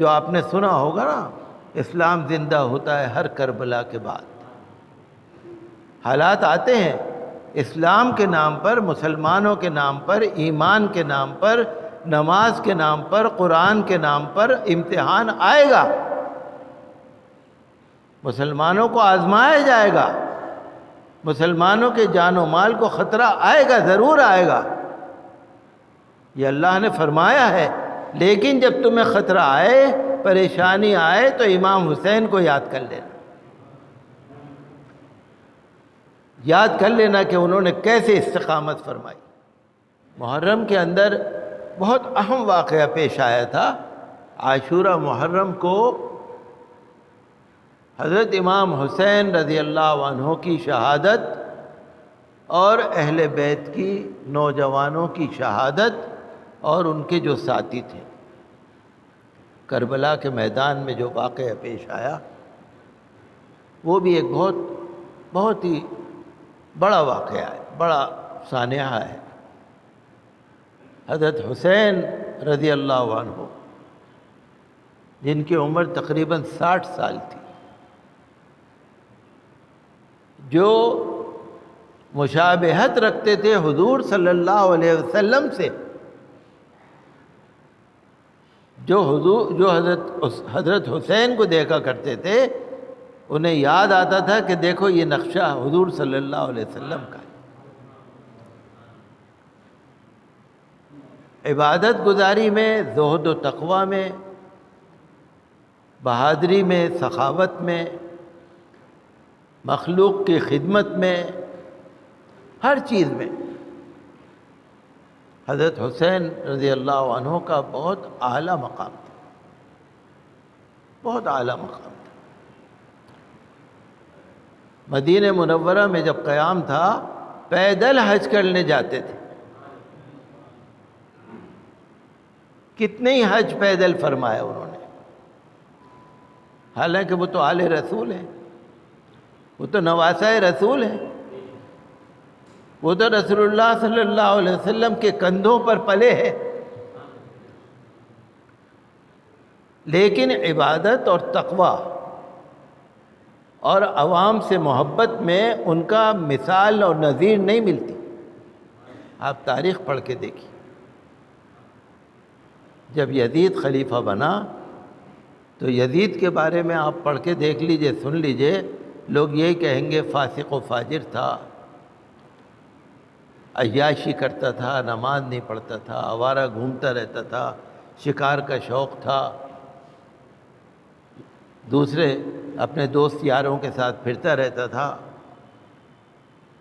جو آپ نے سنا ہوگا نا، اسلام زندہ ہوتا ہے ہر کربلا کے بعد۔ حالات آتے ہیں اسلام کے نام پر، مسلمانوں کے نام پر، ایمان کے نام پر، نماز کے نام پر، قرآن کے نام پر امتحان آئے گا، مسلمانوں کو آزمایا جائے گا، مسلمانوں کے جان و مال کو خطرہ آئے گا، ضرور آئے گا، یہ اللہ نے فرمایا ہے۔ لیکن جب تمہیں خطرہ آئے، پریشانی آئے، تو امام حسین کو یاد کر لینا، یاد کر لینا کہ انہوں نے کیسے استقامت فرمائی۔ محرم کے اندر بہت اہم واقعہ پیش آیا تھا۔ عاشورہ محرم کو حضرت امام حسین رضی اللہ عنہ کی شہادت اور اہل بیت کی نوجوانوں کی شہادت اور ان کے جو ساتھی تھے، کربلا کے میدان میں جو واقعہ پیش آیا، وہ بھی ایک بہت ہی بڑا واقعہ ہے، بڑا سانحہ ہے۔ حضرت حسین رضی اللہ عنہ، جن کی عمر تقریباً 60 سال تھی، جو مشابہت رکھتے تھے حضور صلی اللہ علیہ وسلم سے، جو حضرت حسین کو دیکھا کرتے تھے، انہیں یاد آتا تھا کہ دیکھو یہ نقشہ حضور صلی اللہ علیہ وسلم کا ہے۔ عبادت گزاری میں، زہد و تقوی میں، بہادری میں، سخاوت میں، مخلوق کی خدمت میں، ہر چیز میں حضرت حسین رضی اللہ عنہ کا بہت اعلیٰ مقام تھا، بہت اعلیٰ مقام تھا۔ مدینہ منورہ میں جب قیام تھا، پیدل حج کرنے جاتے تھے۔ کتنے ہی حج پیدل فرمایا انہوں نے، حالانکہ وہ تو آل رسول ہیں، وہ تو نواسۂ رسول ہیں، وہ تو رسول اللہ صلی اللہ علیہ وسلم کے کندھوں پر پلے ہیں، لیکن عبادت اور تقوی اور عوام سے محبت میں ان کا مثال اور نظیر نہیں ملتی۔ آپ تاریخ پڑھ کے دیکھیے، جب یزید خلیفہ بنا تو یزید کے بارے میں آپ پڑھ کے دیکھ لیجئے، سن لیجئے، لوگ یہی کہیں گے فاسق و فاجر تھا، عیاشی کرتا تھا، نماز نہیں پڑھتا تھا، آوارہ گھومتا رہتا تھا، شکار کا شوق تھا، دوسرے اپنے دوست یاروں کے ساتھ پھرتا رہتا تھا۔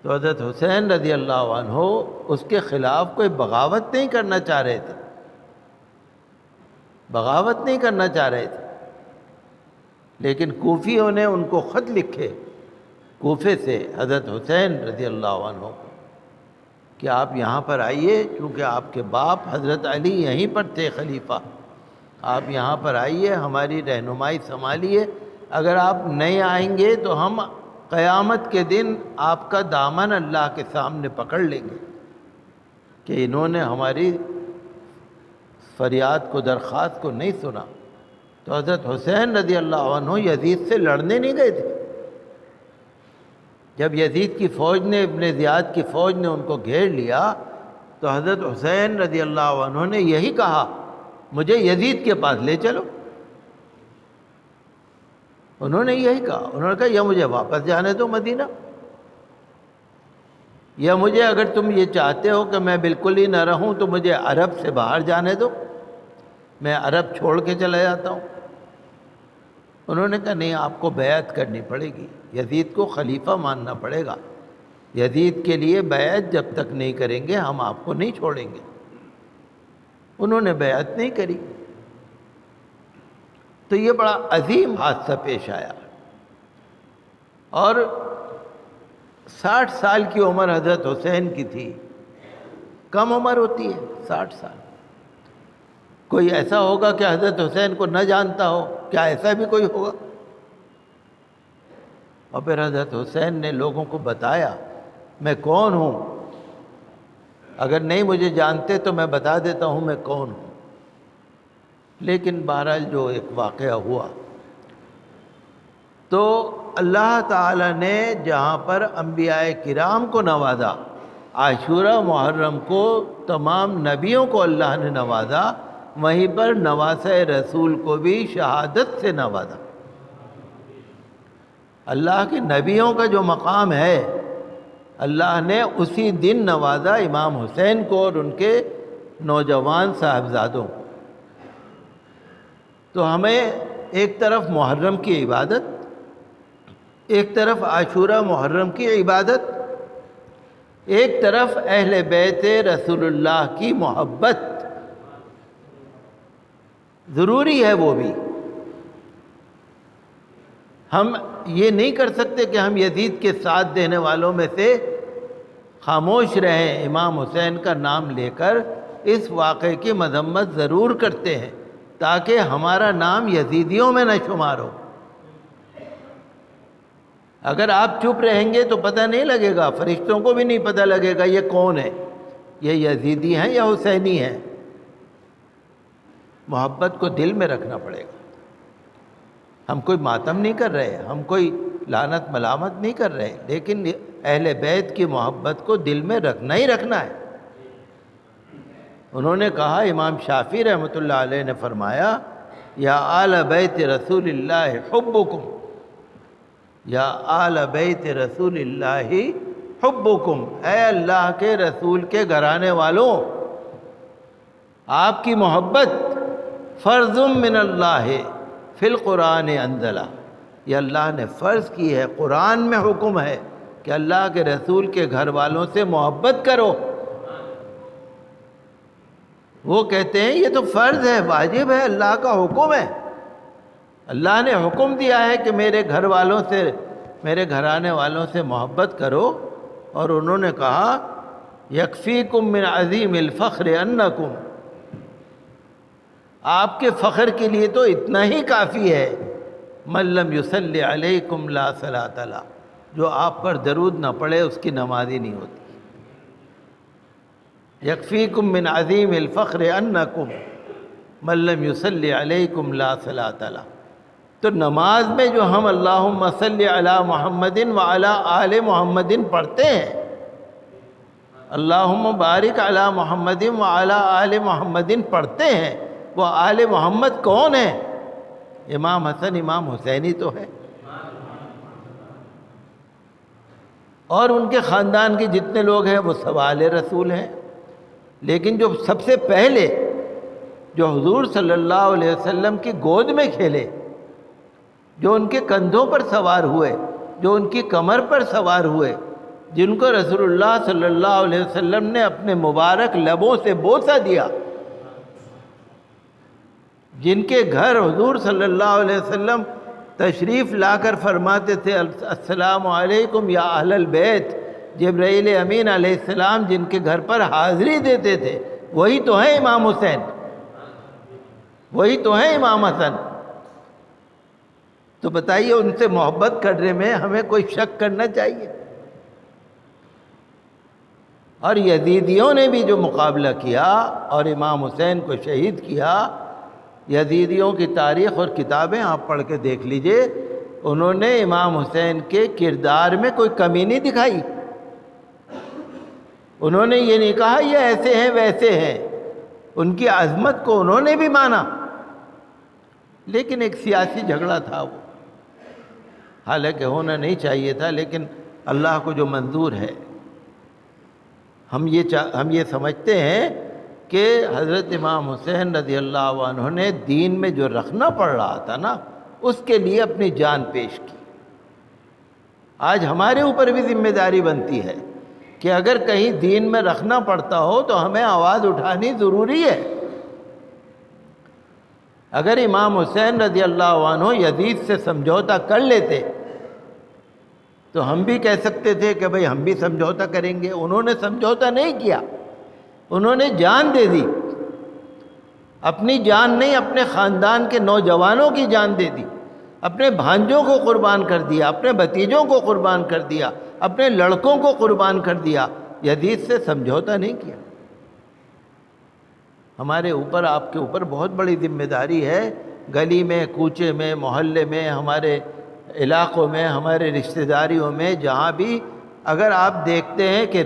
تو حضرت حسین رضی اللہ عنہ اس کے خلاف کوئی بغاوت نہیں کرنا چاہ رہے تھے، بغاوت نہیں کرنا چاہ رہے تھے، لیکن کوفیوں نے ان کو خط لکھے کوفے سے حضرت حسین رضی اللہ عنہ کو کہ آپ یہاں پر آئیے، چونکہ آپ کے باپ حضرت علی یہیں پر تھے خلیفہ، آپ یہاں پر آئیے، ہماری رہنمائی سنبھالیے، اگر آپ نہیں آئیں گے تو ہم قیامت کے دن آپ کا دامن اللہ کے سامنے پکڑ لیں گے کہ انہوں نے ہماری فریاد کو، درخواست کو نہیں سنا۔ تو حضرت حسین رضی اللہ عنہ یزید سے لڑنے نہیں گئے تھے۔ جب یزید کی فوج نے، ابن زیاد کی فوج نے ان کو گھیر لیا، تو حضرت حسین رضی اللہ عنہ نے یہی کہا، مجھے یزید کے پاس لے چلو۔ انہوں نے یہی کہا، انہوں نے کہا یا مجھے واپس جانے دو مدینہ، یا مجھے اگر تم یہ چاہتے ہو کہ میں بالکل ہی نہ رہوں تو مجھے عرب سے باہر جانے دو، میں عرب چھوڑ کے چلا جاتا ہوں۔ انہوں نے کہا نہیں، آپ کو بیعت کرنی پڑے گی، یزید کو خلیفہ ماننا پڑے گا، یزید کے لیے بیعت جب تک نہیں کریں گے ہم آپ کو نہیں چھوڑیں گے۔ انہوں نے بیعت نہیں کری، تو یہ بڑا عظیم حادثہ پیش آیا۔ اور 60 سال کی عمر حضرت حسین کی تھی، کم عمر ہوتی ہے 60 سال۔ کوئی ایسا ہوگا کہ حضرت حسین کو نہ جانتا ہو؟ کیا ایسا بھی کوئی ہوگا؟ اور پھر حضرت حسین نے لوگوں کو بتایا میں کون ہوں، اگر نہیں مجھے جانتے تو میں بتا دیتا ہوں میں کون ہوں، لیکن بہرحال جو ایک واقعہ ہوا، تو اللہ تعالیٰ نے جہاں پر انبیاء کرام کو نوازا، عاشورہ محرم کو تمام نبیوں کو اللہ نے نوازا، وہیں پر نواسہ رسول کو بھی شہادت سے نوازا۔ اللہ کے نبیوں کا جو مقام ہے اللہ نے اسی دن نوازا امام حسین کو اور ان کے نوجوان صاحبزادوں کو۔ تو ہمیں ایک طرف محرم کی عبادت، ایک طرف عاشورہ محرم کی عبادت، ایک طرف اہل بیت رسول اللہ کی محبت ضروری ہے۔ وہ بھی ہم یہ نہیں کر سکتے کہ ہم یزید کے ساتھ دینے والوں میں سے خاموش رہیں۔ امام حسین کا نام لے کر اس واقعے کی مذمت ضرور کرتے ہیں تاکہ ہمارا نام یزیدیوں میں نہ شمار ہو۔ اگر آپ چپ رہیں گے تو پتہ نہیں لگے گا، فرشتوں کو بھی نہیں پتہ لگے گا یہ کون ہے، یہ یزیدی ہیں یا حسینی ہیں۔ محبت کو دل میں رکھنا پڑے گا۔ ہم کوئی ماتم نہیں کر رہے، ہم کوئی لعنت ملامت نہیں کر رہے، لیکن اہل بیت کی محبت کو دل میں رکھنا ہی رکھنا ہے۔ انہوں نے کہا، امام شافعی رحمۃ اللہ علیہ نے فرمایا، یا آل بیت رسول اللہ حبکم، یا آل بیت رسول اللہ حبکم، اے اللہ کے رسول کے گھرانے والوں، آپ کی محبت فرض من اللہ فی القرآن انزلہ، یہ اللہ نے فرض کی ہے، قرآن میں حکم ہے کہ اللہ کے رسول کے گھر والوں سے محبت کرو۔ وہ کہتے ہیں یہ تو فرض ہے، واجب ہے، اللہ کا حکم ہے، اللہ نے حکم دیا ہے کہ میرے گھر والوں سے، میرے گھرانے والوں سے محبت کرو۔ اور انہوں نے کہا، یکفیکم من عظیم الفخر انکم، آپ کے فخر کے لیے تو اتنا ہی کافی ہے، من لم یصلی علیکم لا صلاۃ لہ، جو آپ پر درود نہ پڑھے اس کی نماز ہی نہیں ہوتی۔ یکفیکم من عظیم الفخر انکم من لم یصلی علیکم لا صلاۃ لہ۔ تو نماز میں جو ہم اللہم صلی علی محمد وعلی آل محمد پڑھتے ہیں، اللہم بارک علی محمد وعلی آل محمد پڑھتے ہیں، وہ آل محمد کون ہیں؟ امام حسن امام حسینی تو ہے، اور ان کے خاندان کے جتنے لوگ ہیں وہ سب آل رسول ہیں۔ لیکن جو سب سے پہلے جو حضور صلی اللہ علیہ وسلم کی گود میں کھیلے، جو ان کے کندھوں پر سوار ہوئے، جو ان کی کمر پر سوار ہوئے، جن کو رسول اللہ صلی اللہ علیہ وسلم نے اپنے مبارک لبوں سے بوسہ دیا، جن کے گھر حضور صلی اللہ علیہ وسلم تشریف لا کر فرماتے تھے، السلام علیکم یا اہل البیت، جبرائیل امین علیہ السلام جن کے گھر پر حاضری دیتے تھے، وہی تو ہیں امام حسین، وہی تو ہیں امام حسن۔ تو بتائیے ان سے محبت کرنے میں ہمیں کوئی شک کرنا چاہیے؟ اور یزیدیوں نے بھی جو مقابلہ کیا اور امام حسین کو شہید کیا، یزیدیوں کی تاریخ اور کتابیں آپ پڑھ کے دیکھ لیجئے، انہوں نے امام حسین کے کردار میں کوئی کمی نہیں دکھائی۔ انہوں نے یہ نہیں کہا یہ ایسے ہیں ویسے ہیں، ان کی عظمت کو انہوں نے بھی مانا۔ لیکن ایک سیاسی جھگڑا تھا وہ، حالانکہ ہونا نہیں چاہیے تھا، لیکن اللہ کو جو منظور ہے۔ ہم یہ سمجھتے ہیں کہ حضرت امام حسین رضی اللہ عنہ نے دین میں جو رکھنا پڑ رہا تھا نا، اس کے لیے اپنی جان پیش کی۔ آج ہمارے اوپر بھی ذمہ داری بنتی ہے کہ اگر کہیں دین میں رکھنا پڑتا ہو تو ہمیں آواز اٹھانی ضروری ہے۔ اگر امام حسین رضی اللہ عنہ یزید سے سمجھوتا کر لیتے تو ہم بھی کہہ سکتے تھے کہ بھئی ہم بھی سمجھوتا کریں گے۔ انہوں نے سمجھوتا نہیں کیا، انہوں نے جان دے دی، اپنی جان نہیں، اپنے خاندان کے نوجوانوں کی جان دے دی، اپنے بھانجوں کو قربان کر دیا، اپنے بھتیجوں کو قربان کر دیا، اپنے لڑکوں کو قربان کر دیا، یزید سے سمجھوتا نہیں کیا۔ ہمارے اوپر، آپ کے اوپر بہت بڑی ذمہ داری ہے، گلی میں، کوچے میں، محلے میں، ہمارے علاقوں میں، ہمارے رشتہ داریوں میں، جہاں بھی اگر آپ دیکھتے ہیں کہ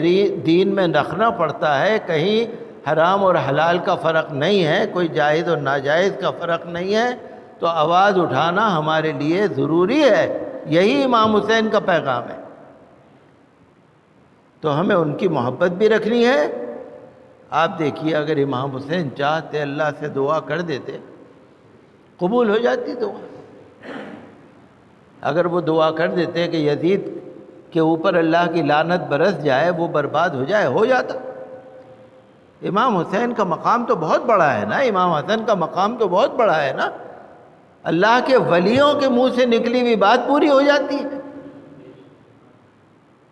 دین میں رکھنا پڑتا ہے، کہیں حرام اور حلال کا فرق نہیں ہے، کوئی جائز اور ناجائز کا فرق نہیں ہے، تو آواز اٹھانا ہمارے لیے ضروری ہے۔ یہی امام حسین کا پیغام ہے۔ تو ہمیں ان کی محبت بھی رکھنی ہے۔ آپ دیکھیے اگر امام حسین چاہتے اللہ سے دعا کر دیتے، قبول ہو جاتی دعا۔ اگر وہ دعا کر دیتے کہ یزید کے اوپر اللہ کی لعنت برس جائے، وہ برباد ہو جائے، ہو جاتا۔ امام حسین کا مقام تو بہت بڑا ہے نا، امام حسن کا مقام تو بہت بڑا ہے نا، اللہ کے ولیوں کے منہ سے نکلی ہوئی بات پوری ہو جاتی ہے۔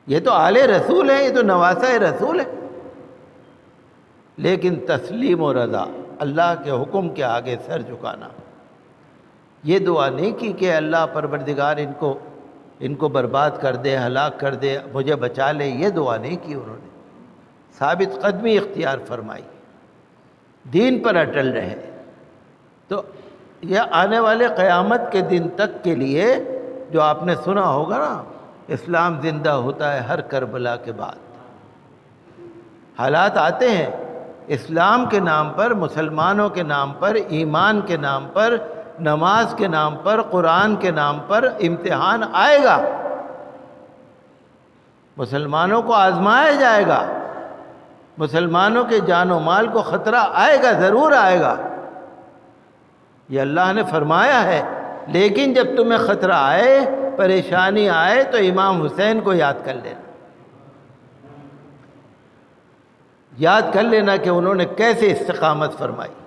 یہ تو آل رسول ہے، یہ تو نواسہ رسول ہے۔ لیکن تسلیم و رضا، اللہ کے حکم کے آگے سر جھکانا، یہ دعا نہیں کی کہ اللہ پروردگار ان کو برباد کر دے، ہلاک کر دے، مجھے بچا لے، یہ دعا نہیں کی انہوں نے۔ ثابت قدمی اختیار فرمائی، دین پر اٹل رہے۔ تو یہ آنے والے قیامت کے دن تک کے لیے، جو آپ نے سنا ہوگا نا، اسلام زندہ ہوتا ہے ہر کربلا کے بعد۔ حالات آتے ہیں، اسلام کے نام پر، مسلمانوں کے نام پر، ایمان کے نام پر، نماز کے نام پر، قرآن کے نام پر امتحان آئے گا، مسلمانوں کو آزمایا جائے گا، مسلمانوں کے جان و مال کو خطرہ آئے گا، ضرور آئے گا، یہ اللہ نے فرمایا ہے۔ لیکن جب تمہیں خطرہ آئے، پریشانی آئے، تو امام حسین کو یاد کر لینا، یاد کر لینا کہ انہوں نے کیسے استقامت فرمائی۔